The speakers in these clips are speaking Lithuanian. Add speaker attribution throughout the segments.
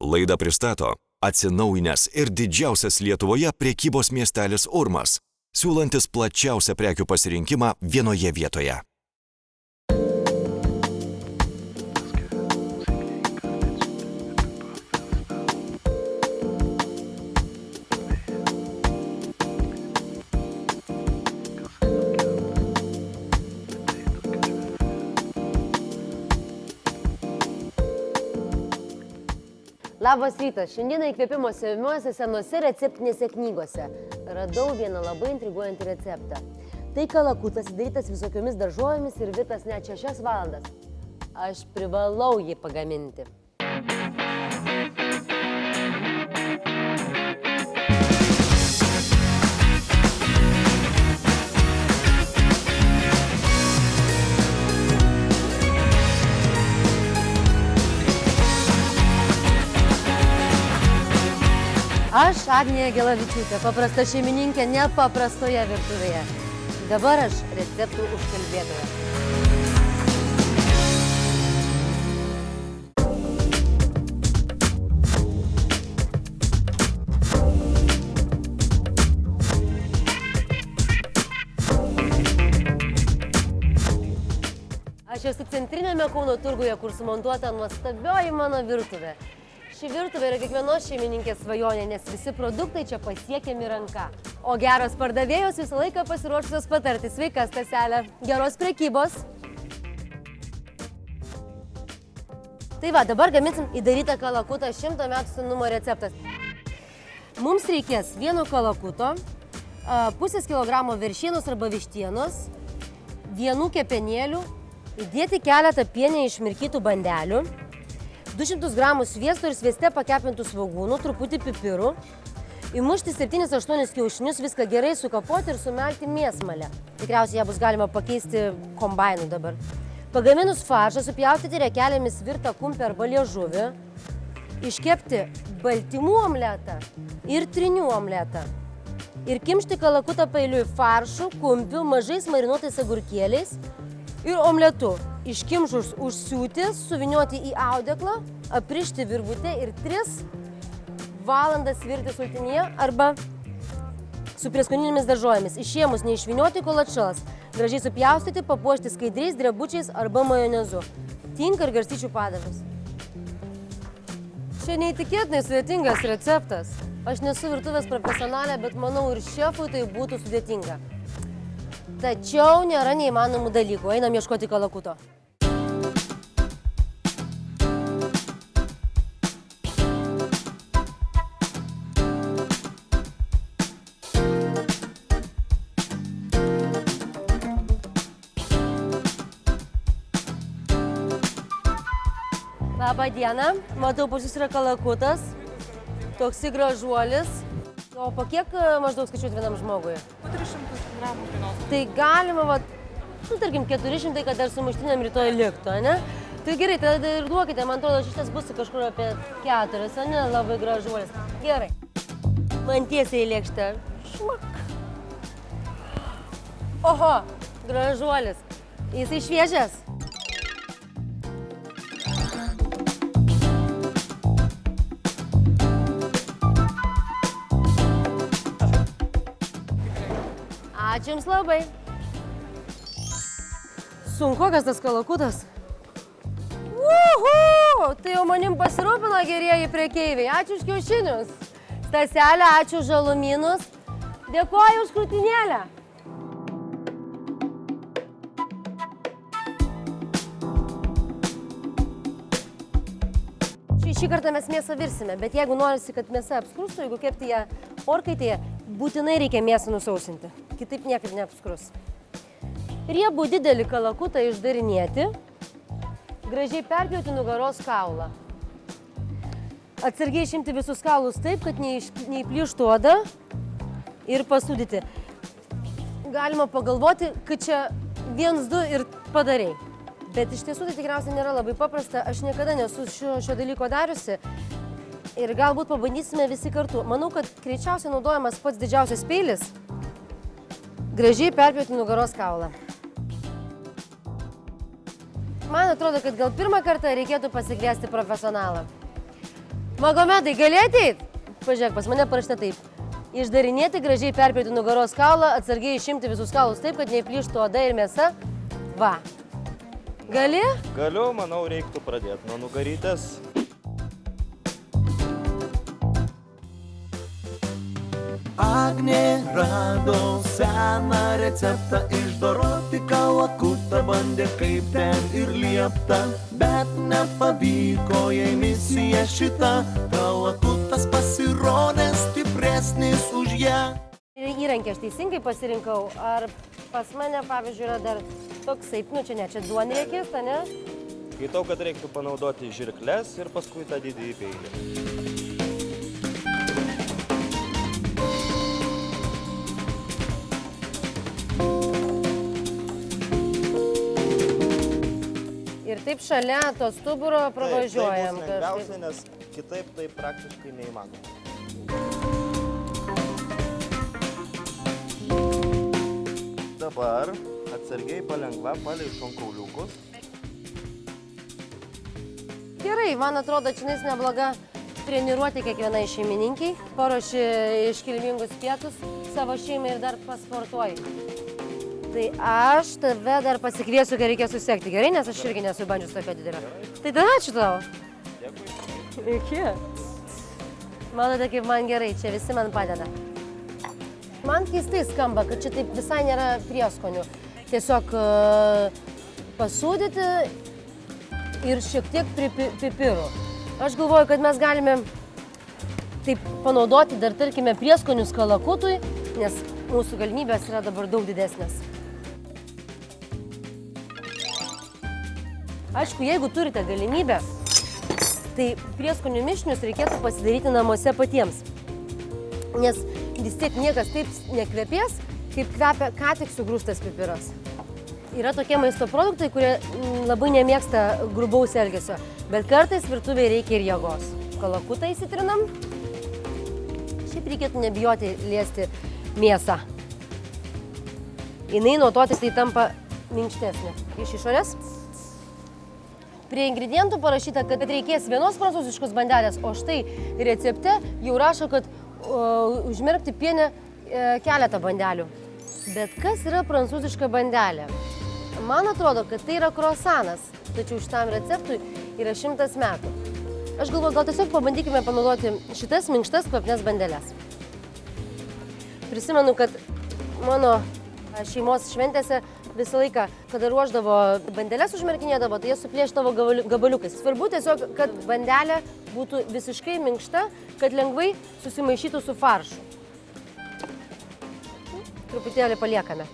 Speaker 1: Laidą pristato atsinaujinęs ir didžiausias Lietuvoje prekybos miestelis Urmas, siūlantis plačiausią prekių pasirinkimą vienoje vietoje.
Speaker 2: Labas rytas. Šiandieną įkvėpimo semiuose senose receptinėse knygose radau vieną labai intriguojantį receptą. Tai kalakutas įdarytas visokiomis daržovėmis ir virtas net 6 valandas. Aš privalau jį pagaminti. Aš Agnė Gelavičiūtė, paprasta šeimininkė nepaprastoje virtuvėje. Dabar aš receptų užkalbėtoja. Aš esu centrinėme Kauno turguje, kur sumontuota nuostabioji mano virtuvė. Ši virtuvė yra kiekvienos šeimininkės svajonė, nes visi produktai čia pasiekiami ranka. O geros pardavėjos visą laiką pasiruošusios patarti. Sveika, Staselė. Geros prekybos. Tai va, dabar gaminsim įdarytą kalakutą 100 metų senumo receptas. Mums reikės 1 kalakuto, pusės kilogramo veršienos arba vištienos, 1 kepenėlių, įdėti keletą pieniai išmirkytų bandelių, 200 gramų sviesto ir svieste pakepintų svogūnų, truputį pipirų, įmušti 7-8 kiaušinius, viską gerai sukapoti ir sumelti mėsmalę. Tikriausiai ją bus galima pakeisti kombainu dabar. Pagaminus faršą, supjaustyti riekelėmis virtą kumpį arba liežuvį, iškepti baltymų omletą ir trinių omletą. Ir kimšti kalakutą paeiliui faršu, kumpiu, mažais marinuotais agurkėliais ir omletu. Iškimšus užsiūti, suvinioti į audeklą, aprišti virvutę ir 3 valandas virti sultinyje arba su prieskoninėmis daržovėmis. Išėmus neišvinioti, kol atšals. Gražiai supjaustyti, papuošti skaidriais drebučiais arba majonezu. Tinka ir garstyčių padažas. Čia neįtikėtinai sudėtingas receptas. Aš nesu virtuvės profesionalė, bet manau ir šefui tai būtų sudėtinga. Tačiau nėra neįmanomų dalykų. Einam ieškoti kalakuto. Labą dieną. Matau, pas jūs yra kalakutas. Toksai gražuolis. O po kiek maždaug skaičiuoti vienam žmogui?
Speaker 3: 300 gramų grynos.
Speaker 2: Tai galima, tarkim, 400, kad dar sumuštiniam rytoj liktų, ne? Tai gerai, tada ir duokite, man atrodo, šitas bus kažkur apie 4, ne? Labai gražuolis. Gerai. Man tiesiai į lėkštę. Šmak. Oho, gražuolis. Jisai šviežias. Ačiū Jums labai. Sunkokas tas kalakutas. Uhu! Tai jau manim pasirūpino gerieji prekeiviai. Ačiū už kiaušinius. Staselė, ačiū už žalumynus. Dėkoju už krūtinėlę. Šį kartą mes mėsą virsime, bet jeigu norisi, kad mėsa apskrustų, jeigu kepti ją orkaitėje, būtinai reikia mėsą nusausinti. Kitaip niekaip neapskrus. Riebų didelį kalakutą išdarinėti, gražiai perpjauti nugaros kaulą. Atsargiai išimti visus kaulus taip, kad neįplyštų oda ir pasūdyti. Galima pagalvoti, kad čia 1-2 ir padarei. Bet iš tiesų tai tikriausiai nėra labai paprasta. Aš niekada nesu šio dalyko dariusi. Ir galbūt pabandysime visi kartu. Manau, kad greičiausiai naudojamas pats didžiausias peilis. Gražiai perpjauti nugaros kaulą. Man atrodo, kad gal pirmą kartą reikėtų pasikviesti profesionalą. Magomedai, gali ateit? Pažiūrėk, pas mane parašyta taip. Išdarinėti, gražiai perpėti nugaros kaulą, atsargiai išimti visus kaulus taip, kad neįplyštų oda ir mėsa. Va. Gali?
Speaker 4: Galiu, manau, reiktų pradėti nuo nugarytės.
Speaker 5: Agnė rado seną receptą, išdoroti kalakutą bandė kaip ten ir liepta, bet nepavyko jai misija šita, kalakutas pasirodė stipresnis už ją.
Speaker 2: Įrankį aš teisingai pasirinkau, ar pas mane, pavyzdžiui, yra dar toks saipnių, čia ne, čia duonriekis, ne?
Speaker 4: Skaitau, kad reiktų panaudoti žirkles ir paskui tą didįjį peilį.
Speaker 2: Ir taip šalia to stuburo pravažiuojam.
Speaker 4: Tai bus lengviausia, nes kitaip tai praktiškai neįmanoma. Dabar atsargiai palengva palei šonkauliukus.
Speaker 2: Gerai, man atrodo, čia nebloga treniruoti kiekvienai šeimininkiai. Paruoši iškilmingus pietus savo šeimai ir dar pasportuoji. Tai aš tave dar pasikviesiu, kai reikės susekti, gerai, nes aš irgi nesu bandžius tokio didelio. Tai tada ačiū tau.
Speaker 4: Dėkui.
Speaker 2: Iki. Manote, kaip man gerai, čia visi man padeda. Man keistai skamba, kad čia taip visai nėra prieskonių. Tiesiog pasūdyti ir šiek tiek pipirų. Aš galvoju, kad mes galime taip panaudoti dar, tarkime, prieskonius kalakutui, nes mūsų galimybės yra dabar daug didesnės. Aišku, jeigu turite galimybę, tai prieskonių mišinius reikėtų pasidaryti namuose patiems. Nes vis tiek niekas taip nekvepės, kaip kvepia ką tik sugrūstas pipiras. Yra tokie maisto produktai, kurie labai nemėgsta grubaus elgesio, bet kartais virtuvėje reikia ir jėgos. Kalakutą įsitrinam. Šiaip reikėtų nebijoti liesti mėsą. Jinai nuo to tik tai tampa minkštesnė. Iš išorės. Prie ingredientų parašyta, kad reikės vienos prancūziškos bandelės, o štai recepte jau rašo, kad užmerkti pienę keletą bandelių. Bet kas yra prancūziška bandelė? Man atrodo, kad tai yra kruasanas, tačiau šitam receptui yra 100 metų. Aš galvoju, gal tiesiog pabandykime panaudoti šitas minkštas kvapnes bandelės. Prisimenu, kad mano šeimos šventėse visą laiką, kada ruošdavo bandelės užmerkinėdavo, tai jie suplėšdavo gabaliukais. Svarbu tiesiog, kad bandelė būtų visiškai minkšta, kad lengvai susimaišytų su faršu. Truputėlį paliekame.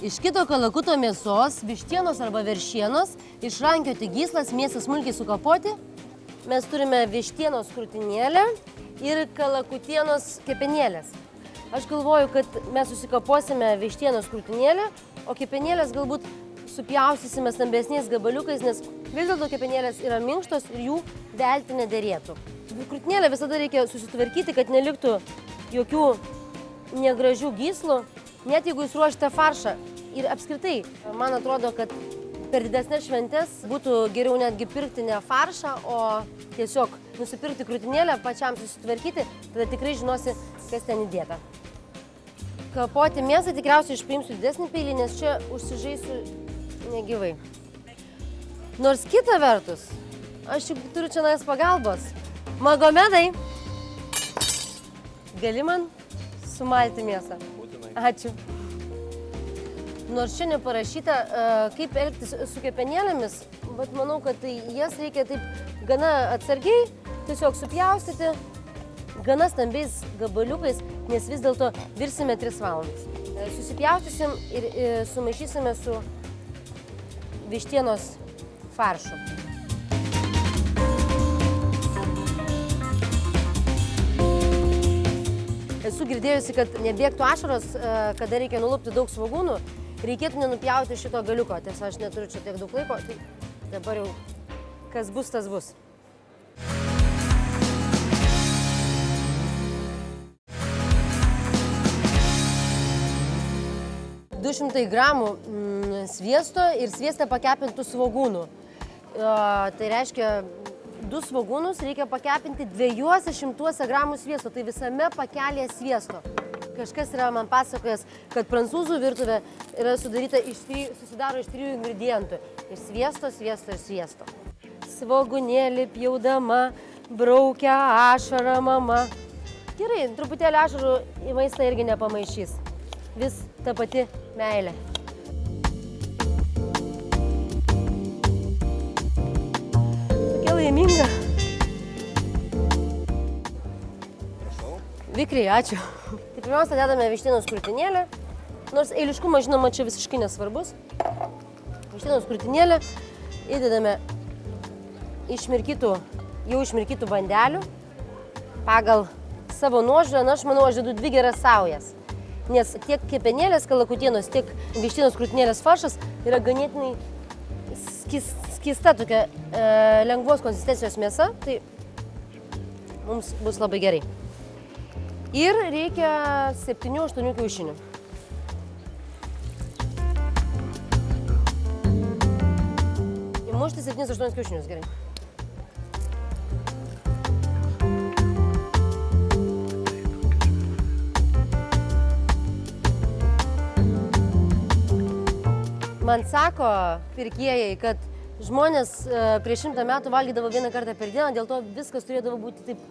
Speaker 2: Iš kito kalakuto mėsos, vištienos arba veršienos, išrankioti gyslas, mėsą smulkiai sukapoti. Mes turime vištienos krūtinėlę ir kalakutienos kepenėlės. Aš galvoju, kad mes susikaposime vištienos krūtinėlę, o kepenėlės galbūt supjausysime stambesniais gabaliukais, nes vis dėlto kepenėlės yra minkštos ir jų velti nederėtų. Krūtinėlę visada reikia susitvarkyti, kad neliktų jokių negražių gyslų, net jeigu jūs ruošite faršą. Ir apskritai, man atrodo, kad per didesnės šventės būtų geriau netgi pirkti ne faršą, o tiesiog nusipirkti krūtinėlę, pačiam susitvarkyti, tada tikrai žinosi, kas ten įdėta. Kapoti mėsą tikriausiai išpaimsiu didesnį peilį, nes čia užsižaisiu negyvai. Nors kita vertus, aš juk turiu čia nais pagalbos. Magomedai, gali man sumalti mėsą?
Speaker 4: Būtinai.
Speaker 2: Ačiū. Nors čia neparašyta, kaip elgtis su kepenėlėmis, bet manau, kad jas reikia taip gana atsargiai, tiesiog supjaustyti, gana stambiais gabaliukais, nes vis dėlto virsime 3 valandas. Susipjaustysim ir sumaišysime su vištienos faršu. Esu girdėjusi, kad nebėgtų ašaros, kada reikia nulupti daug svogūnų, reikėtų nenupjauti šito galiuko. Tiesa, aš neturiu čia tiek daug laiko, tai dabar jau kas bus, tas bus. ...200 gramų sviesto ir sviestą pakepintų svogūnų. Tai reiškia 2 svogūnus reikia pakepinti 200 gramų sviesto, tai visame pakelėje sviesto. Kažkas yra man pasakojęs, kad prancūzų virtuvė yra susidaro iš 3 ingredientų. Iš sviesto, sviesto ir sviesto. Svogūnėlį pjaudama, braukia ašarą mama. Gerai, truputėlį ašarų į maistą irgi nepamaišys. Vis ta pati meilė. Tokia laiminga. Vikriai, ačiū. Tai pirmiausia, dedame vištienos krūtinėlę. Nors eiliškumas, žinoma, čia visiškai nesvarbus. Vištienos krūtinėlę įdedame jau išmirkytų bandelių. Pagal savo nuožiūrą, aš manau, aš dedu 2 geras saujas. Nes tiek kepenėlės kalakutienos, tiek vištienos krūtinėlės faršas yra ganėtinai skysta tokia lengvos konsistencijos mėsa, tai mums bus labai gerai. Ir reikia 7-8 kiaušinių. Įmušti 7-8 kiaušinius, gerai. Man sako pirkėjai, kad žmonės prieš 100 metų valgydavo 1 kartą per dieną, dėl to viskas turėdavo būti taip,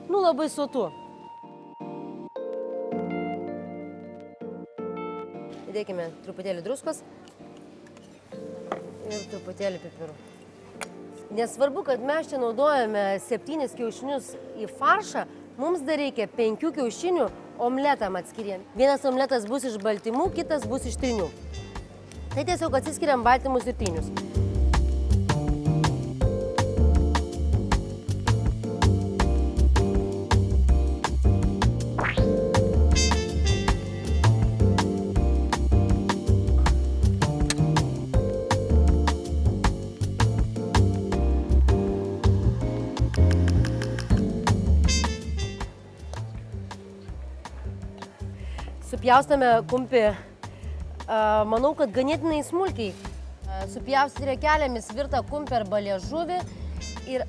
Speaker 2: labai sotu. Įdėkime truputėlį druskos ir truputėlį pipirų. Nesvarbu, kad mes čia naudojame 7 kiaušinius į faršą, mums dar reikia 5 kiaušinių omletam atskiriem. Vienas omletas bus iš baltymų, kitas bus iš trynių. Tai tiesiog atsiskiriam baltymus ir trynius. Supjaustame kumpį, manau, kad ganėtinai smulkiai. Supjaustyti riekelėmis virtą kumpį arba liežuvį. Ir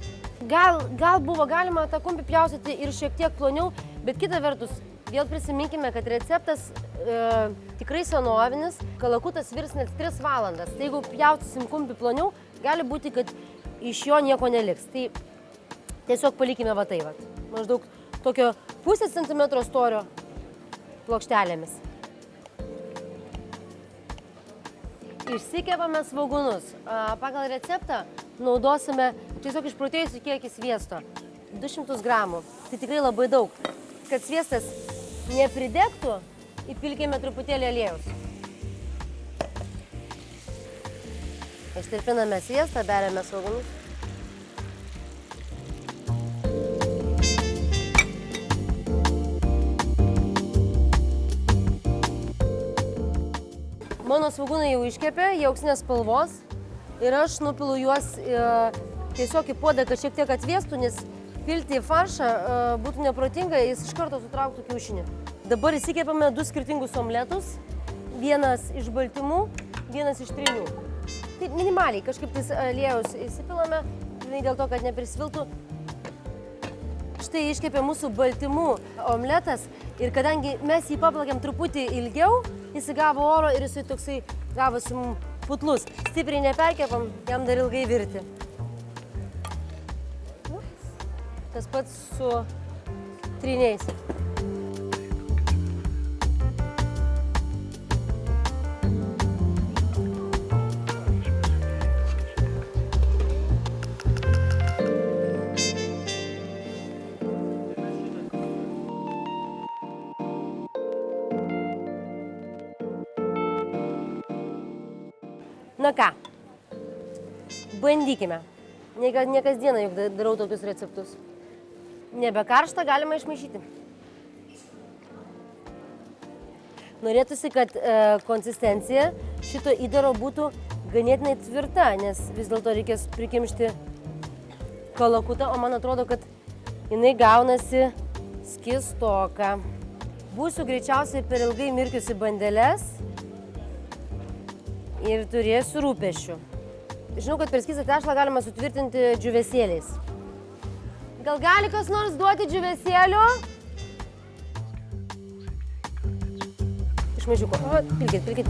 Speaker 2: gal buvo galima tą kumpį pjaustyti ir šiek tiek ploniau, bet kita vertus, vėl prisiminkime, kad receptas tikrai senovinis, kalakutas virs net 3 valandas. Tai jeigu pjaustysim kumpį ploniau, gali būti, kad iš jo nieko neliks. Tai tiesiog palikime va tai, maždaug tokio 0,5 centimetro storio plokštelėmis. Išsikepame svogūnus. Pagal receptą naudosime tiesiog išprotėjusių kiekį sviesto. 200 gramų. Tai tikrai labai daug. Kad sviestas nepridegtų, įpilkime truputėlį aliejaus. Ištirpiname sviestą, beriame svogūnus. Mano svogūnai jau iškepė, jie auksinės spalvos ir aš nupilu juos tiesiog į puodą, kad šiek tiek atvėstų, nes pilti į faršą būtų neprotinga, jis iš karto sutrauktų kiaušinį. Dabar įsikepame 2 skirtingus omletus, vienas iš baltymų, vienas iš trynių. Tai minimaliai, kažkaip tais aliejaus įsipilame, dėl to, kad neprisviltų. Štai iškepė mūsų baltymų omletas ir kadangi mes jį paplakėm truputį ilgiau, jis įgavo oro ir jisai toksai gavosi putlus. Stipriai neperkepam, jam dar ilgai virti. Tas pats su tryniais. Na ką, bandykime. Ne kasdieną juk darau tokius receptus. Nebe karšta, galima išmaišyti. Norėtųsi, kad konsistencija šito įdaro būtų ganėtinai tvirta, nes vis dėlto reikės prikimšti kalakutą, o man atrodo, kad jinai gaunasi skystoka. Būsiu greičiausiai per ilgai mirkiusi bandeles ir turėsiu rūpesčių. Žinau, kad per skystą tešlą galima sutvirtinti džiūvėsėliais. Gal gali kas nors duoti džiūvėsėlio? Iš mažiuko. O, pilkit.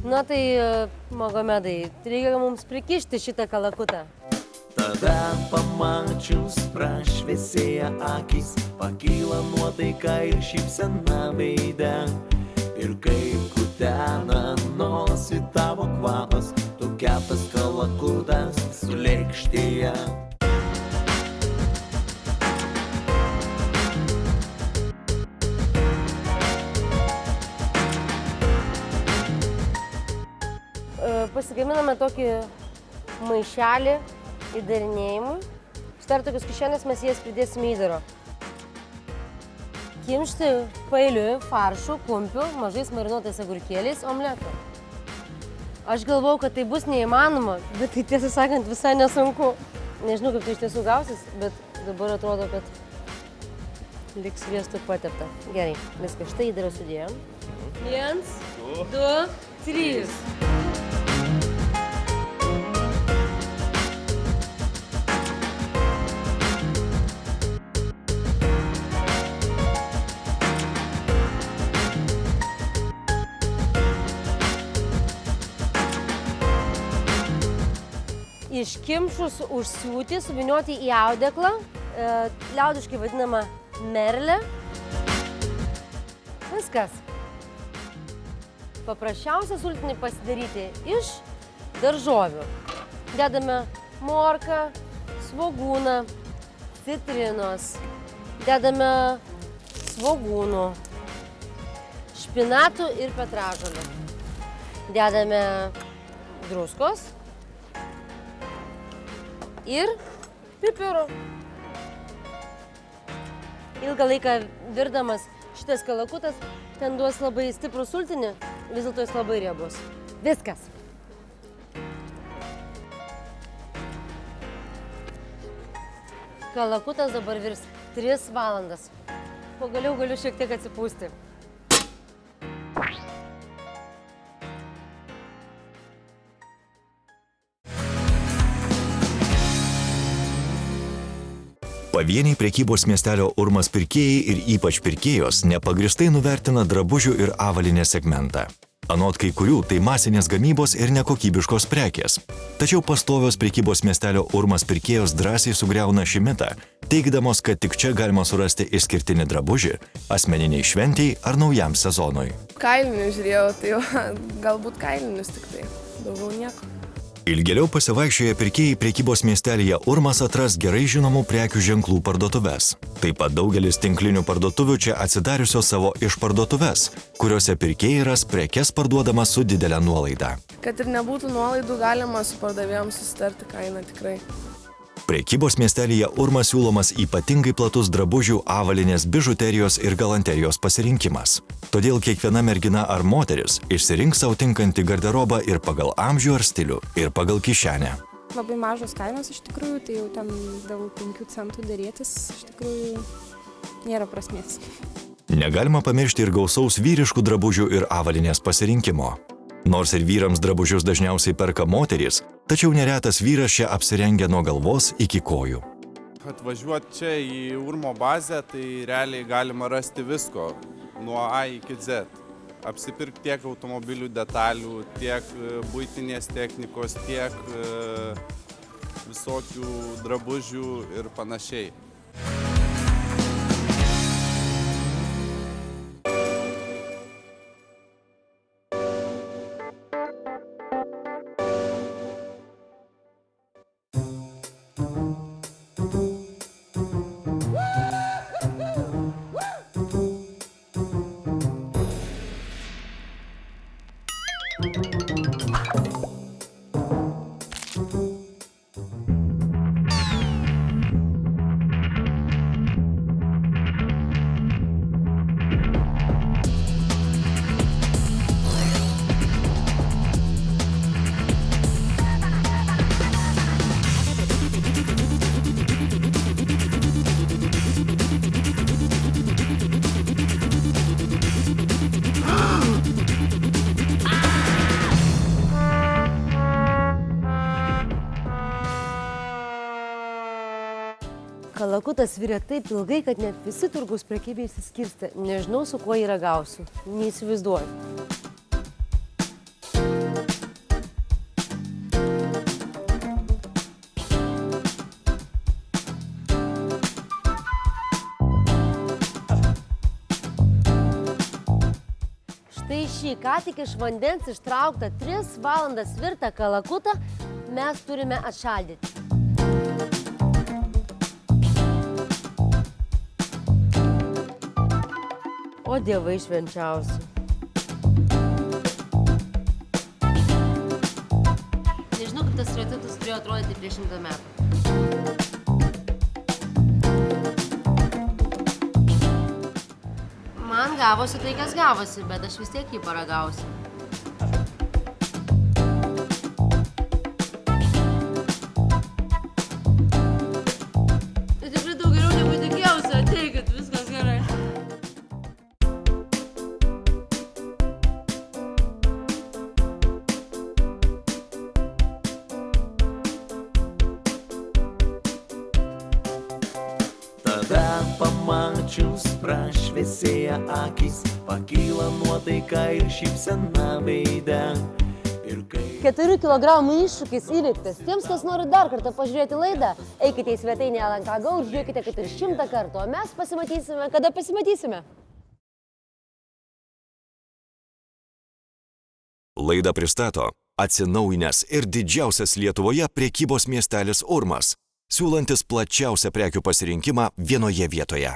Speaker 2: Na tai, Magomedai, reikia mums prikišti šitą kalakutą.
Speaker 5: Tada pamačius prašviesėja akys, pakyla nuotaika ir šypsena veide. Ir kai kutena nosį tavo kvapas, tu keptas kalakutas su lėkštėje.
Speaker 2: Pasigaminame tokį maišelį įdarinėjimui. Štai tokius kišenės mes jas pridėsime įdaro. Kimšti pailiui faršų, kumpių, mažais marinuotais agurkėliais, omleto. Aš galvau, kad tai bus neįmanoma, bet tai tiesą sakant visai nesunku. Nežinau, kaip tai iš tiesų gausis, bet dabar atrodo, kad liks sviestu patepta. Gerai, viską štai įdarą sudėjom. 1, 2, 3. Iškimšus užsiūti, suvynioti į audeklą, liaudiškai vadinama merlė. Viskas. Paprasčiausia sultinį pasidaryti iš daržovių. Dedame morką, svogūną, citrinos, dedame svogūnų, špinatų ir petražolių. Dedame druskos ir pipirų. Ilgą laiką virdamas šitas kalakutas, ten duos labai stiprų sultinį, vis dėlto jis labai riebus. Viskas. Kalakutas dabar virs 3 valandas. Pagaliau galiu šiek tiek atsipūsti.
Speaker 1: Pavieniai prekybos miestelio Urmas pirkėjai ir ypač pirkėjos nepagristai nuvertina drabužių ir avalynės segmentą. Anot kai kurių tai masinės gamybos ir nekokybiškos prekės. Tačiau pastovios prekybos miestelio Urmas pirkėjos drąsiai sugriauna šį mitą, teigdamos, kad tik čia galima surasti išskirtinį drabužį, asmeniniai šventei ar naujam sezonui.
Speaker 3: Kailinius žiūrėjau, tai galbūt kailinius tik tai, daugiau nieko.
Speaker 1: Ilgėliau pasivaikščioję pirkėjai prekybos miestelyje Urmas atras gerai žinomų prekių ženklų parduotuves. Taip pat daugelis tinklinių parduotuvių čia atsidariusios savo išparduotuves, kuriuose pirkėjai ras prekes parduodamas su didelė nuolaida.
Speaker 3: Kad ir nebūtų nuolaidų, galima su pardavėjams susitarti kainą tikrai.
Speaker 1: Prekybos miestelyje Urmas siūlomas ypatingai platus drabužių, avalinės, bižuterijos ir galanterijos pasirinkimas. Todėl kiekviena mergina ar moteris išsirinks savo tinkantį garderobą ir pagal amžių ar stilių, ir pagal kišenę.
Speaker 6: Labai mažos kainos iš tikrųjų, tai jau ten dėl 5 centų dėrėtis iš tikrųjų nėra prasmės.
Speaker 1: Negalima pamiršti ir gausaus vyriškų drabužių ir avalinės pasirinkimo. Nors ir vyrams drabužius dažniausiai perka moterys, tačiau neretas vyras čia apsirengia nuo galvos iki kojų.
Speaker 7: Atvažiuoti čia į Urmo bazę, tai realiai galima rasti visko, nuo A iki Z. Apsipirkti tiek automobilių detalių, tiek buitinės technikos, tiek visokių drabužių ir panašiai.
Speaker 2: Kalakutas virė taip ilgai, kad net visi turgaus prekeiviai išsiskirstė. Nežinau, su kuo jį ragausiu. Neįsivaizduoju. Štai šį ką tik iš vandens ištrauktą 3 valandas virtą kalakutą mes turime atšaldyti. O dievai švenčiausi. Nežinau, kaip tas stereotipas turėjo atrodyti prieš 100 metų. Man gavosi tai, kas gavosi, bet aš vis tiek jį paragausiu. Tai tikrai daug geriau negu tikėjausi, ateikit, viskas gerai.
Speaker 5: Tada pamačius prašviesėja akis, pakyla nuotaika ir šypsena veide. Ir kai
Speaker 2: 4 kilogramų iššūkis įveiktas. Tiems, kas nori dar kartą pažiūrėti laidą, eikite į svetainę LNK.go ir žiūrėkite, kad ir 100 kartų, o mes pasimatysime, kada pasimatysime.
Speaker 1: Laidą pristato atsinaujinęs ir didžiausias Lietuvoje prekybos miestelis Urmas, siūlantis plačiausią prekių pasirinkimą vienoje vietoje.